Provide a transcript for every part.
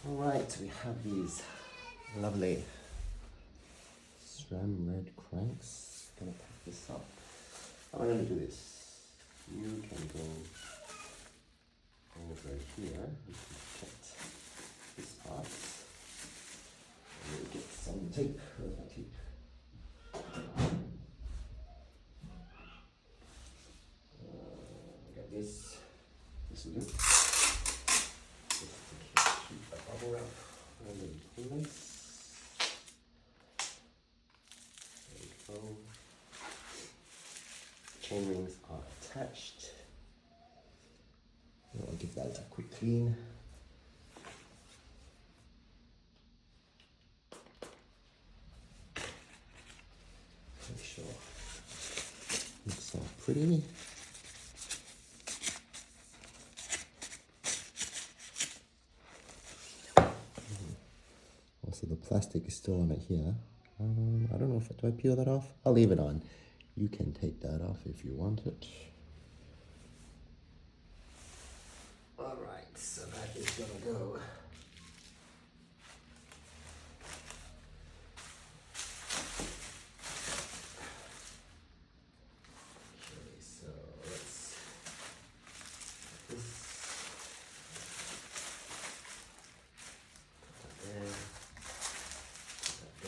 Alright, we have these lovely SRAM red cranks. Gonna pack this up. How am I gonna do this? You can go over here and cut this part. And we'll get some tape. Where's my tape? Got this. This will do. Keep the bubble wrap all in place. There we go. Chain rings are attached. I'll give that a quick clean. Make sure it looks all pretty. Also, the plastic is still on it here. I don't know if do I peel that off? I'll leave it on. You can take that off if you want it. Alright, so that is gonna go. Okay, so let's put that there. Put that there.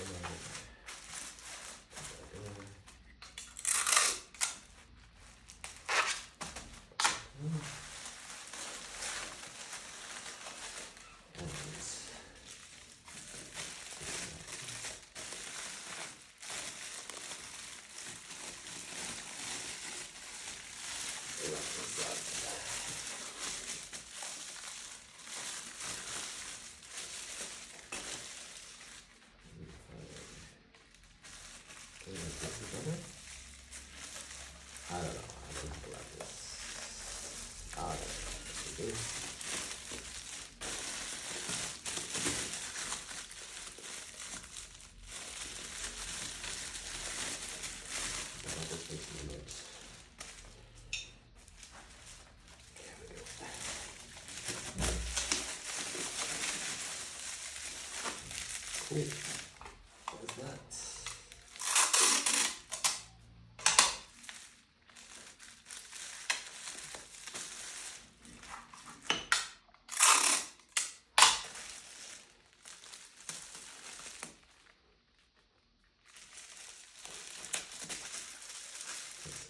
Put that there. I don't know. I don't have a lot of this. I don't know what to do. I'll just make some notes. There we go. Cool. What is that?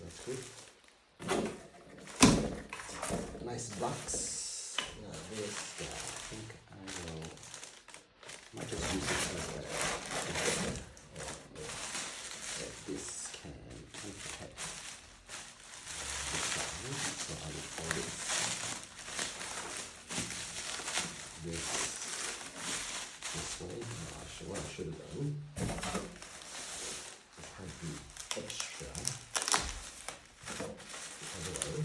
That's good. Nice box. Now this, I think I will. Might just use it as a. This can protect the side, so I will fold it. This way. Now I'll show what I should have done. Just have the extra. Other way,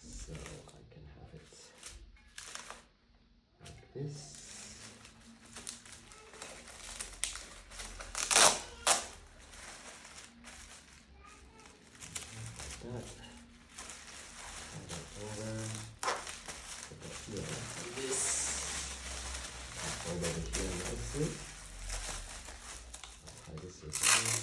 so I can have it like this. Like that. Turn that over. Put that here like this. Fold over here nicely. I'll tie this as well.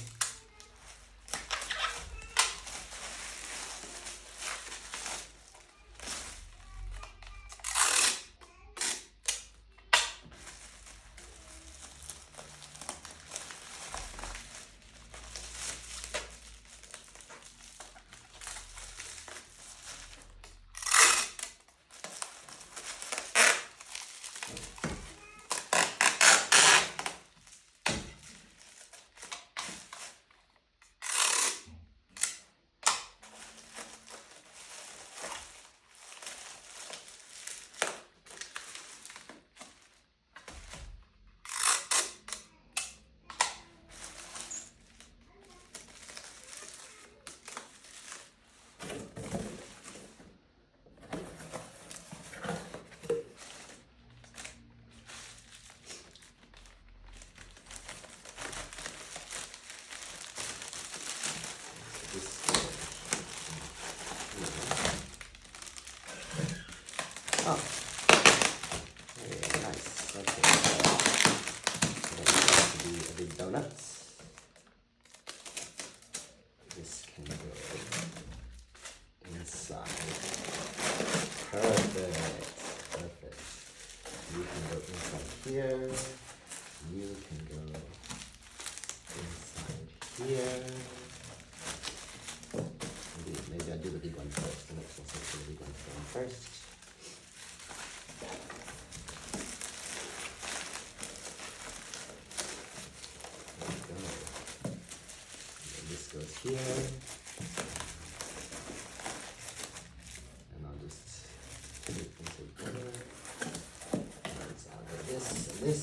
here. You can go inside here. Maybe I'll do the big one first. The next one sense for the big one to go in first. There we go. And this goes here. And I'll just put it into order. I'll go this and this.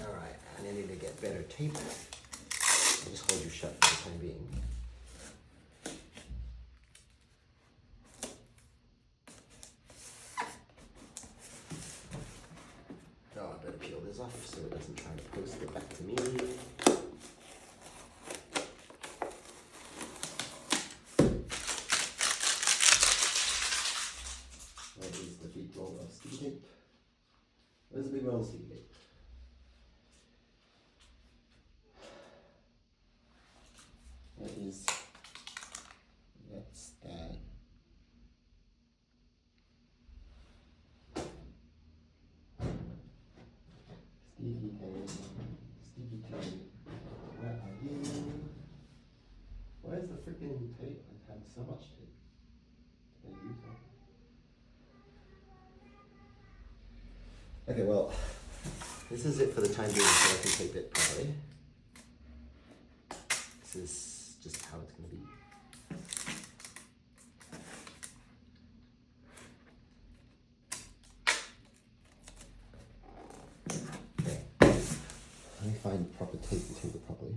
Alright, and I need to get better tape. I'll just hold you shut for the time being. Oh, I better peel this off so it doesn't try to post it back to me. Where is the big roll of sticky tape? Where's the big roll of sticky tape? What is that's that? Sticky tape, where are you? Where's the freaking tape? I have so much tape. Did I use it? Okay, well, this is it for the time being, so I can tape it properly. This is just how it's going to be. Okay. Let me find proper tape to tape it properly.